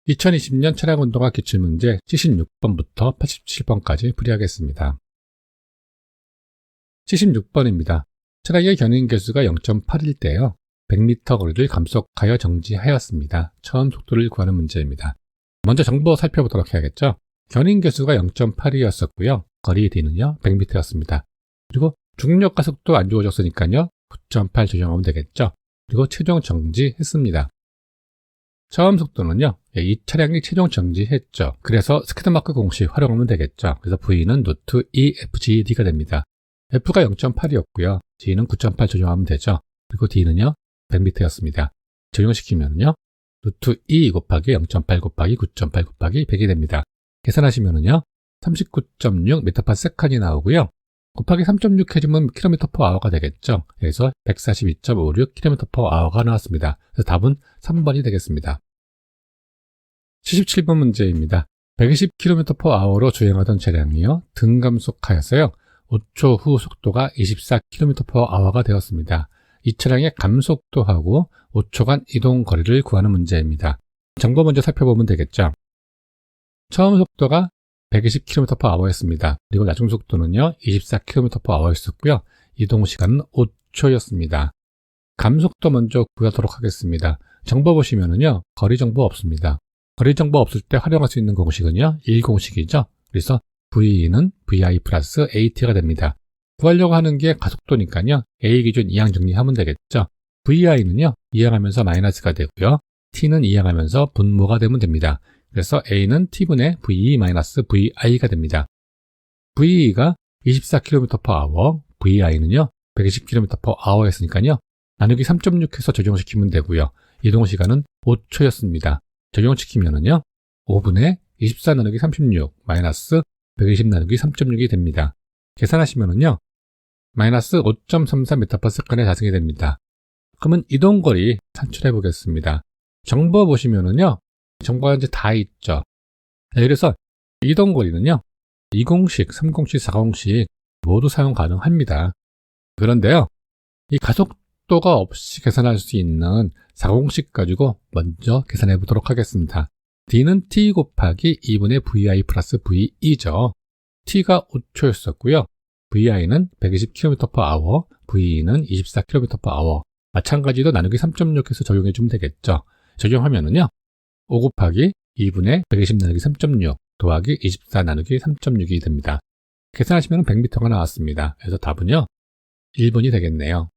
2020년 차량운동화 기출문제 76번부터 87번까지 풀이하겠습니다. 76번입니다. 차량의 견인계수가 0.8일 때요. 100m 거리를 감속하여 정지하였습니다. 처음 속도를 구하는 문제입니다. 먼저 정보 살펴보도록 해야겠죠. 견인계수가 0.8이었었고요. 거리 D는요 100m였습니다. 그리고 중력과 속도 안 주어졌으니까요 9.8 조정하면 되겠죠. 그리고 최종 정지했습니다. 처음 속도는요, 이 차량이 최종 정지했죠. 그래서 스키드마크 공식 활용하면 되겠죠. 그래서 V는 루트 2 FGD가 됩니다. F가 0.8이었고요. G는 9.8 조정하면 되죠. 그리고 D는요, 100m였습니다. 적용시키면요, 루트 2 곱하기 0.8 곱하기 9.8 곱하기 100이 됩니다. 계산하시면요, 39.6 m/s이 나오고요. 곱하기 3.6 해주면 km/h가 되겠죠. 그래서 142.56 km/h가 나왔습니다. 그래서 답은 3번이 되겠습니다. 77번 문제입니다. 120km/h로 주행하던 차량이요. 등감속하였어요. 5초 후 속도가 24km/h가 되었습니다. 이 차량의 감속도하고 5초간 이동 거리를 구하는 문제입니다. 정보 먼저 살펴보면 되겠죠. 처음 속도가 120km/h였습니다. 그리고 나중 속도는요 24km/h였었고요. 이동 시간은 5초였습니다. 감속도 먼저 구하도록 하겠습니다. 정보 보시면은요 거리 정보 없습니다. 거리 정보 없을 때 활용할 수 있는 공식은요 1공식이죠. 그래서 V는 VI 플러스 AT가 됩니다. 구하려고 하는 게 가속도니까요 A 기준 이항 정리하면 되겠죠. VI는요 이항하면서 마이너스가 되고요. T는 이항하면서 분모가 되면 됩니다. 그래서 A는 T분의 VE-VI가 됩니다. VE가 24km/h, VI는요 120km/h였으니까요 나누기 3.6 해서 적용시키면 되고요. 이동시간은 5초였습니다. 적용시키면은요 5분의 24 나누기 36 마이너스 120 나누기 3.6이 됩니다. 계산하시면은요 마이너스 5.33 m/s에 자승이 됩니다. 그러면 이동거리 산출해 보겠습니다. 정보 보시면은요 정보가 이제 다 있죠. 그래서 이동거리는요 2공식, 3공식, 4공식 모두 사용 가능합니다. 그런데요 이 가속도가 없이 계산할 수 있는 4공식 가지고 먼저 계산해 보도록 하겠습니다. D는 T 곱하기 2분의 VI 플러스 VE죠. T가 5초였었고요. VI는 120km/h, VE는 24km/h. 마찬가지로 나누기 3.6해서 적용해 주면 되겠죠. 적용하면은요 5 곱하기 2분의 120 나누기 3.6 더하기 24 나누기 3.6이 됩니다. 계산하시면 100m가 나왔습니다. 그래서 답은요 1번이 되겠네요.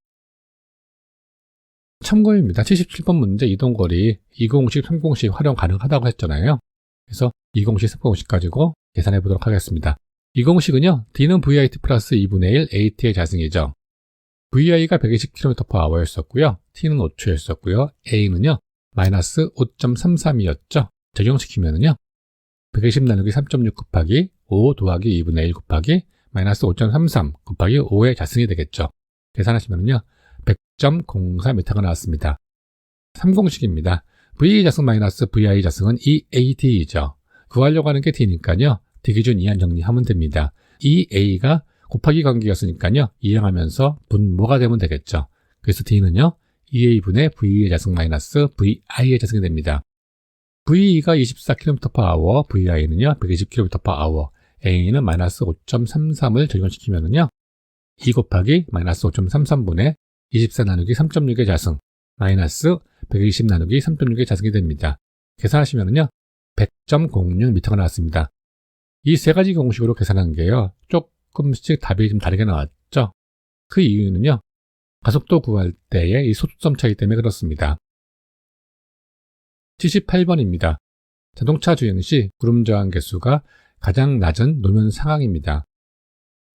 참고입니다. 77번 문제 이동거리 2공식, 3공식 활용 가능하다고 했잖아요. 그래서 2공식, 3공식 가지고 계산해 보도록 하겠습니다. 2공식은요 D는 VIT 플러스 2분의 1 AT의 자승이죠. VI가 120km/h였었고요. T는 5초였었고요. A는요 마이너스 5.33이었죠. 적용시키면은요 120 나누기 3.6 곱하기 5 더하기 2분의 1 곱하기 마이너스 5.33 곱하기 5의 자승이 되겠죠. 계산하시면은요 100.04m가 나왔습니다. 3공식입니다. V 자승 마이너스 VI 자승은 EAD이죠. 구하려고 하는 게 D니까요. D 기준 이항 정리하면 됩니다. EA가 곱하기 관계였으니까요. 이항하면서 분모가 되면 되겠죠. 그래서 D는요. EA분의 VE의 자승 마이너스 VI의 자승이 됩니다. VE가 24km/h, VI는요 120km/h, A는 마이너스 5.33을 적용시키면은요 2 곱하기 마이너스 5.33분의 24 나누기 3.6의 자승 마이너스 120 나누기 3.6의 자승이 됩니다. 계산하시면은요 100.06m가 나왔습니다. 이 세 가지 공식으로 계산한 게요 조금씩 답이 좀 다르게 나왔죠. 그 이유는요 가속도 구할 때의 이 소수점 차이 때문에 그렇습니다. 78번입니다. 자동차 주행 시 구름 저항 계수가 가장 낮은 노면 상황입니다.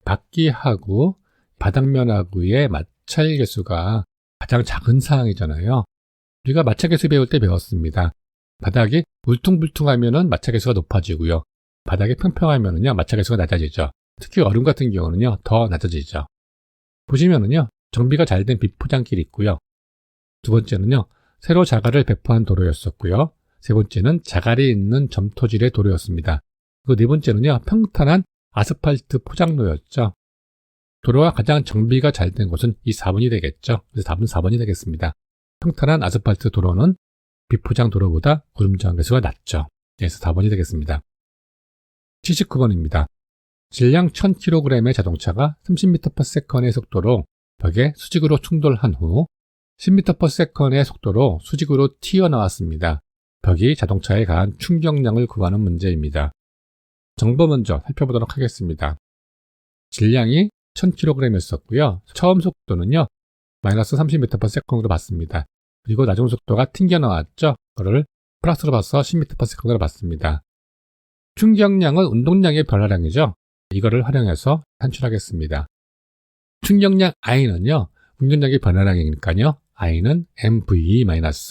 바퀴하고 바닥면하고의 마찰 계수가 가장 작은 상황이잖아요. 우리가 마찰 계수 배울 때 배웠습니다. 바닥이 울퉁불퉁하면은 마찰 계수가 높아지고요. 바닥이 평평하면은요 마찰 계수가 낮아지죠. 특히 얼음 같은 경우는요 더 낮아지죠. 보시면은요 정비가 잘 된 비포장길이 있고요. 두 번째는요 세로 자갈을 배포한 도로였었고요. 세 번째는 자갈이 있는 점토질의 도로였습니다. 그리고 네 번째는요 평탄한 아스팔트 포장로였죠. 도로가 가장 정비가 잘 된 곳은 이 4번이 되겠죠. 그래서 답은 4번이 되겠습니다. 평탄한 아스팔트 도로는 비포장 도로보다 구름 저항 계수가 낮죠. 그래서 4번이 되겠습니다. 79번입니다. 질량 1000kg의 자동차가 30m/s의 속도로 벽에 수직으로 충돌한 후 10m/s의 속도로 수직으로 튀어나왔습니다. 벽이 자동차에 가한 충격량을 구하는 문제입니다. 정보 먼저 살펴보도록 하겠습니다. 질량이 1000kg이었고요. 처음 속도는요. 마이너스 30m/s로 봤습니다. 그리고 나중 속도가 튕겨나왔죠. 그거를 플러스로 봐서 10m/s로 봤습니다. 충격량은 운동량의 변화량이죠. 이거를 활용해서 산출하겠습니다. 충격량 I는요. 운동량의 변화량이니까요. I는 MV-MVI가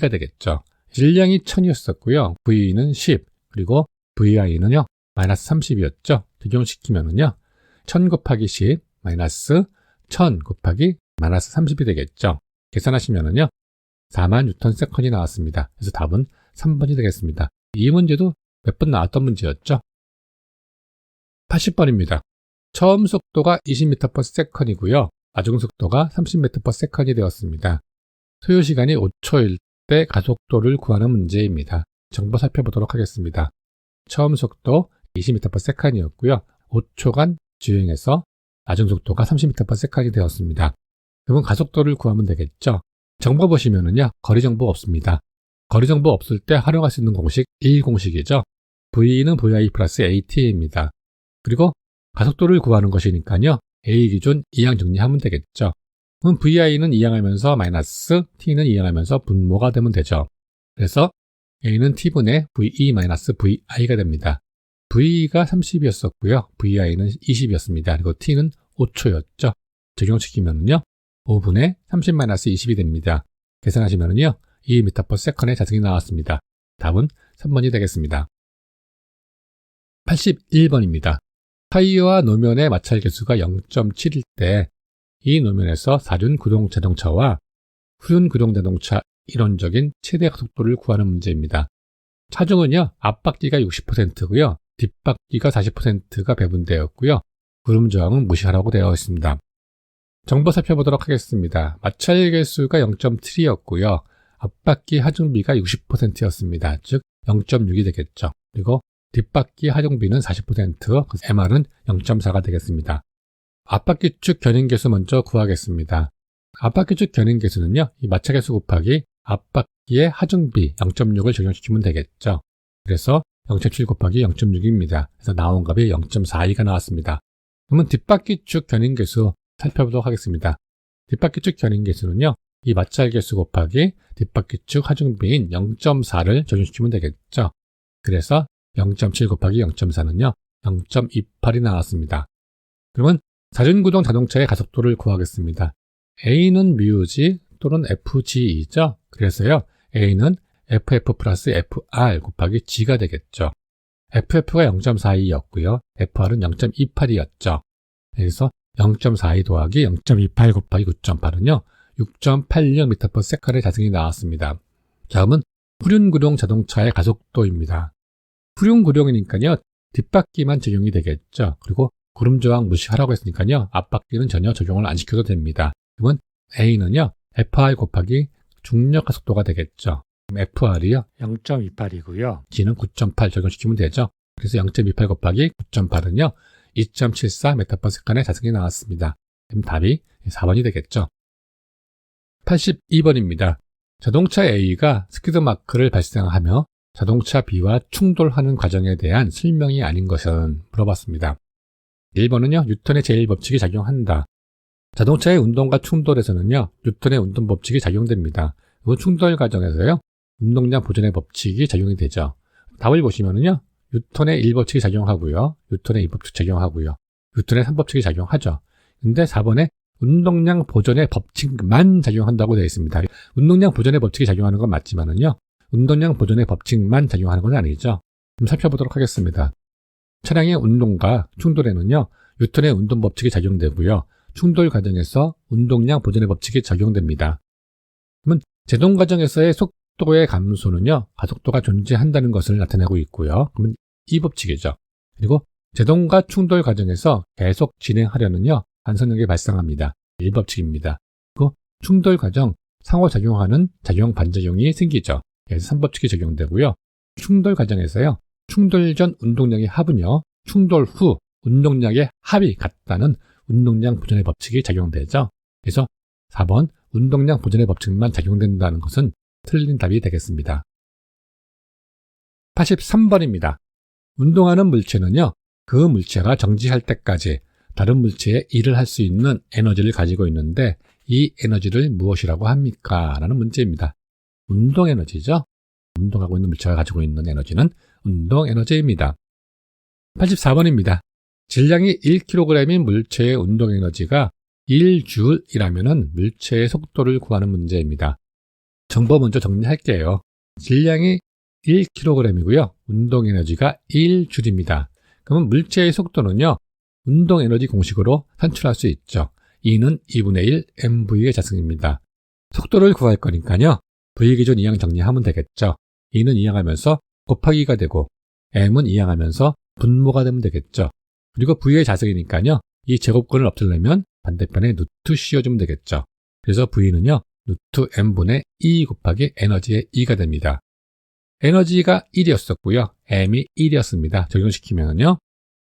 되겠죠. 질량이 1000이었었고요. V는 10, 그리고 VI는요. 마이너스 30이었죠. 적용시키면은요. 1000 곱하기 10 마이너스 1000 곱하기 마이너스 30이 되겠죠. 계산하시면은요. 40,000N/s이 나왔습니다. 그래서 답은 3번이 되겠습니다. 이 문제도 몇 번 나왔던 문제였죠. 80번입니다. 처음 속도가 20m/s이고요. 나중 속도가 30m/s이 되었습니다. 소요 시간이 5초일 때 가속도를 구하는 문제입니다. 정보 살펴보도록 하겠습니다. 처음 속도 20m/s이었고요. 5초간 주행해서 나중 속도가 30m/s이 되었습니다. 그러면 가속도를 구하면 되겠죠. 정보 보시면은요. 거리 정보 없습니다. 거리 정보 없을 때 활용할 수 있는 공식 1공식이죠. V는 VI 플러스 AT입니다. 그리고 가속도를 구하는 것이니까요. A 기준 이항 정리하면 되겠죠. 그럼 VI는 이항하면서 마이너스, T는 이항하면서 분모가 되면 되죠. 그래서 A는 T분의 VE 마이너스 VI가 됩니다. V가 30이었었고요. VI는 20이었습니다. 그리고 T는 5초였죠. 적용시키면요. 5분의 30 마이너스 20이 됩니다. 계산하시면요. 2m/s의 자승이 나왔습니다. 답은 3번이 되겠습니다. 81번입니다. 타이어와 노면의 마찰 계수가 0.7일 때 이 노면에서 사륜 구동 자동차와 후륜 구동 자동차 이론적인 최대 가속도를 구하는 문제입니다. 차종은요. 앞바퀴가 60%고요. 뒷바퀴가 40%가 배분되었고요. 구름 저항은 무시하라고 되어 있습니다. 정보 살펴보도록 하겠습니다. 마찰 계수가 0.7이었고요. 앞바퀴 하중비가 60%였습니다. 즉 0.6이 되겠죠. 그리고 뒷바퀴 하중비는 40%, MR은 0.4가 되겠습니다. 앞바퀴 축 견인계수 먼저 구하겠습니다. 앞바퀴 축 견인계수는요. 이 마찰계수 곱하기 앞바퀴의 하중비 0.6을 적용시키면 되겠죠. 그래서 0.7 곱하기 0.6입니다. 그래서 나온 값이 0.42가 나왔습니다. 그러면 뒷바퀴 축 견인계수 살펴보도록 하겠습니다. 뒷바퀴 축 견인계수는요. 이 마찰계수 곱하기 뒷바퀴 축 하중비인 0.4를 적용시키면 되겠죠. 그래서 0.7 곱하기 0.4는요. 0.28이 나왔습니다. 그러면 사륜구동 자동차의 가속도를 구하겠습니다. A는 뮤G 또는 FG이죠. 그래서요. A는 FF 플러스 FR 곱하기 G가 되겠죠. FF가 0.42였고요. FR은 0.28이었죠. 그래서 0.42 더하기 0.28 곱하기 9.8은요. 6.86m/s의 자승이 나왔습니다. 다음은 후륜구동 자동차의 가속도입니다. 후륜구동이니까요. 뒷바퀴만 적용이 되겠죠. 그리고 구름 저항 무시하라고 했으니까요. 앞바퀴는 전혀 적용을 안 시켜도 됩니다. 그러면 A는요. FR 곱하기 중력 가속도가 되겠죠. FR이요. 0.28이고요. G는 9.8 적용시키면 되죠. 그래서 0.28 곱하기 9.8은요. 2.74m/s의 자승이 나왔습니다. 그럼 답이 4번이 되겠죠. 82번입니다. 자동차 A가 스키드 마크를 발생하며 자동차 B와 충돌하는 과정에 대한 설명이 아닌 것은 물어봤습니다. 1번은요. 뉴턴의 제1법칙이 작용한다. 자동차의 운동과 충돌에서는요. 뉴턴의 운동 법칙이 작용됩니다. 이 충돌 과정에서요. 운동량 보존의 법칙이 적용이 되죠. 답을 보시면은요. 뉴턴의 1법칙이 작용하고요. 뉴턴의 2법칙이 작용하고요. 뉴턴의 3법칙이 작용하죠. 근데 4번에 운동량 보존의 법칙만 작용한다고 되어 있습니다. 운동량 보존의 법칙이 작용하는 건 맞지만은요. 운동량 보존의 법칙만 작용하는 건 아니죠. 좀 살펴보도록 하겠습니다. 차량의 운동과 충돌에는요. 뉴턴의 운동 법칙이 작용되고요. 충돌 과정에서 운동량 보존의 법칙이 적용됩니다. 그러면 제동 과정에서의 속도의 감소는요. 가속도가 존재한다는 것을 나타내고 있고요. 그러면 이 법칙이죠. 그리고 제동과 충돌 과정에서 계속 진행하려는요. 반선력이 발생합니다. 1법칙입니다. 그리고 충돌 과정, 상호작용하는 작용 반작용이 생기죠. 그래서 3법칙이 적용되고요. 충돌 과정에서요. 충돌 전 운동량의 합은요. 충돌 후 운동량의 합이 같다는 운동량 보존의 법칙이 작용되죠. 그래서 4번 운동량 보존의 법칙만 작용된다는 것은 틀린 답이 되겠습니다. 83번입니다. 운동하는 물체는요. 그 물체가 정지할 때까지 다른 물체에 일을 할 수 있는 에너지를 가지고 있는데 이 에너지를 무엇이라고 합니까? 라는 문제입니다. 운동 에너지죠. 운동하고 있는 물체가 가지고 있는 에너지는 운동 에너지입니다. 84번입니다. 질량이 1kg인 물체의 운동 에너지가 1J이라면 물체의 속도를 구하는 문제입니다. 정보 먼저 정리할게요. 질량이 1kg이고요. 운동 에너지가 1J입니다. 그러면 물체의 속도는요. 운동 에너지 공식으로 산출할 수 있죠. E는 2분의 1 mv의 자승입니다. 속도를 구할 거니까요. V 기준 이항 정리하면 되겠죠. E는 이항하면서 곱하기가 되고 m은 이항하면서 분모가 되면 되겠죠. 그리고 V의 자승이니까요. 이 제곱근을 없애려면 반대편에 루트 씌워주면 되겠죠. 그래서 V는요. 루트 m분의 2 곱하기 에너지의 2가 됩니다. 에너지가 1이었었고요. m이 1이었습니다. 적용시키면요.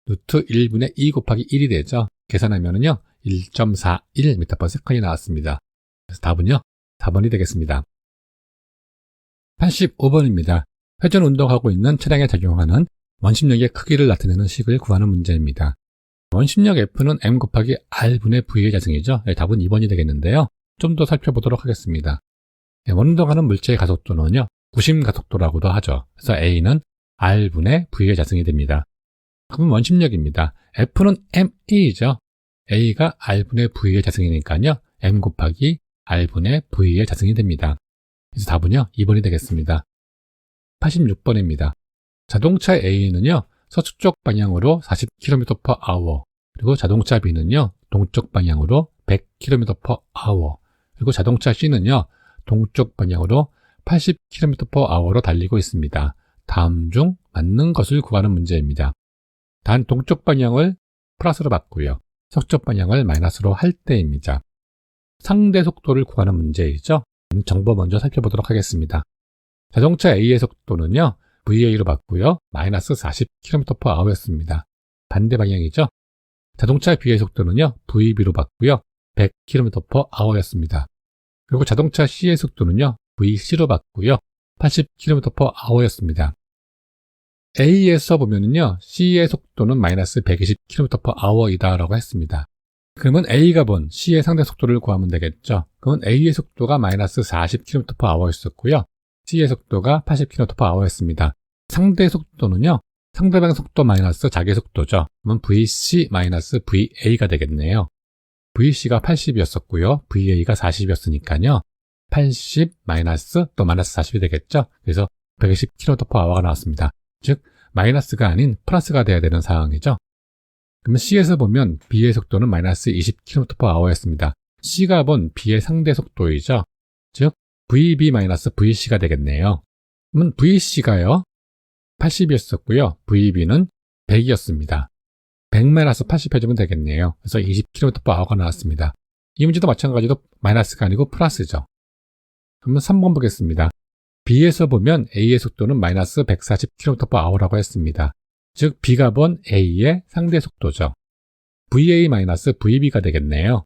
루트 1분의 2 곱하기 1이 되죠. 계산하면요. 1.41m/s이 나왔습니다. 그래서 답은요. 4번이 되겠습니다. 85번입니다. 회전 운동하고 있는 차량에 작용하는 원심력의 크기를 나타내는 식을 구하는 문제입니다. 원심력 F는 m 곱하기 r분의 V의 자승이죠. 답은 2번이 되겠는데요. 좀 더 살펴보도록 하겠습니다. 원운동하는 물체의 가속도는요. 구심 가속도라고도 하죠. 그래서 A는 r분의 V의 자승이 됩니다. 그럼 원심력입니다. F는 ma죠. A가 r분의 V의 자승이니까요. m 곱하기 r분의 V의 자승이 됩니다. 그래서 답은요. 2번이 되겠습니다. 86번입니다. 자동차 A는요. 서쪽 방향으로 40km/h 그리고 자동차 B는요. 동쪽 방향으로 100km/h 그리고 자동차 C는요. 동쪽 방향으로 80km/h로 달리고 있습니다. 다음 중 맞는 것을 구하는 문제입니다. 단 동쪽 방향을 플러스로 바꾸고요. 서쪽 방향을 마이너스로 할 때입니다. 상대 속도를 구하는 문제이죠. 정보 먼저 살펴보도록 하겠습니다. 자동차 A의 속도는요. VA로 바꾸고요. 마이너스 40km/h였습니다. 반대 방향이죠. 자동차 B의 속도는요. VB로 바꾸고요. 100km/h였습니다. 그리고 자동차 C의 속도는요. VC로 바꾸고요. 80km/h였습니다. A에서 보면은요. C의 속도는 마이너스 120km/h이다 라고 했습니다. 그러면 A가 본 C의 상대 속도를 구하면 되겠죠. 그러면 A의 속도가 마이너스 40km/h였었고요. C의 속도가 80km/h였습니다. 상대 속도는요. 상대방 속도 마이너스 자기 속도죠. 그러면 VC 마이너스 VA가 되겠네요. VC가 80이었었고요. VA가 40이었으니까요. 80 마이너스 또 마이너스 40이 되겠죠. 그래서 120km/h가 나왔습니다. 즉 마이너스가 아닌 플러스가 돼야 되는 상황이죠. 그러면 C에서 보면 B의 속도는 마이너스 20km/h였습니다. C가 본 B의 상대 속도이죠. 즉 VB 마이너스 VC가 되겠네요. 그러면 VC가요 80이었었고요. VB는 100이었습니다. 100 마이너스 80 해주면 되겠네요. 그래서 20km/h가 나왔습니다. 이 문제도 마찬가지로 마이너스가 아니고 플러스죠. 그러면 3번 보겠습니다. B에서 보면 A의 속도는 마이너스 140km/h라고 했습니다. 즉 B가 본 A의 상대 속도죠. VA 마이너스 VB가 되겠네요.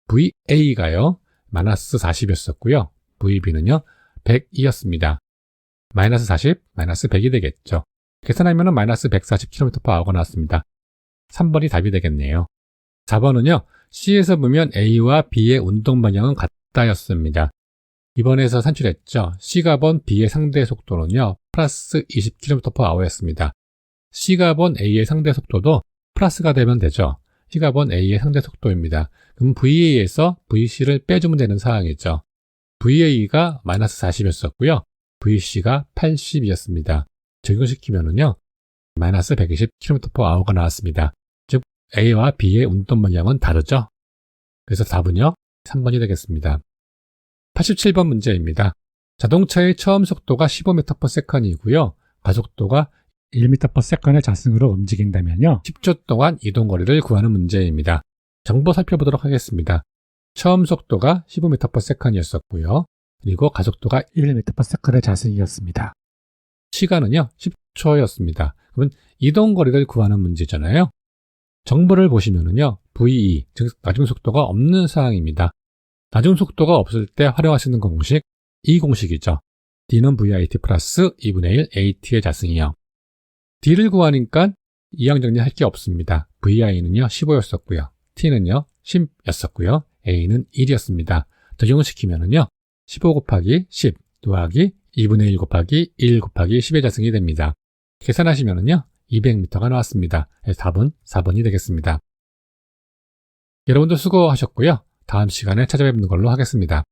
VA가요 마이너스 40이었었고요. VB는요 100이었습니다. 마이너스 40, 마이너스 100이 되겠죠. 계산하면 마이너스 140km/h가 나왔습니다. 3번이 답이 되겠네요. 4번은요. C에서 보면 A와 B의 운동 방향은 같다였습니다. 이번에서 산출했죠. C가 본 B의 상대 속도는요. 플러스 20km/h였습니다. C가 본 A의 상대 속도도 플러스가 되면 되죠. C가 본 A의 상대 속도입니다. 그럼 VA에서 VC를 빼주면 되는 상황이죠. VA가 마이너스 40이었었고요. VC가 80이었습니다. 적용시키면은요. 마이너스 120km/h가 나왔습니다. 즉 A와 B의 운동 방향은 다르죠. 그래서 답은요. 3번이 되겠습니다. 87번 문제입니다. 자동차의 처음 속도가 15m/s이고요. 가속도가 1m/s의 자승으로 움직인다면요. 10초 동안 이동거리를 구하는 문제입니다. 정보 살펴보도록 하겠습니다. 처음 속도가 15m/s이었었고요. 그리고 가속도가 1m/s의 자승이었습니다. 시간은요, 10초였습니다. 그러면 이동 거리를 구하는 문제잖아요. 정보를 보시면은요, VE, 즉 나중 속도가 없는 상황입니다. 나중 속도가 없을 때 활용할 수 있는 공식, 이 공식이죠. D는 VIT 플러스 2분의 1 AT의 자승이요. D를 구하니까 이항 정리할 게 없습니다. VI는요, 15였었고요. T는요, 10였었고요. A는 1이었습니다. 적용시키면은요, 15 곱하기 10 더하기 2분의 1 곱하기 1 곱하기 10의 자승이 됩니다. 계산하시면은요, 200m가 나왔습니다. 답은 4번이 되겠습니다. 여러분도 수고하셨고요. 다음 시간에 찾아뵙는 걸로 하겠습니다.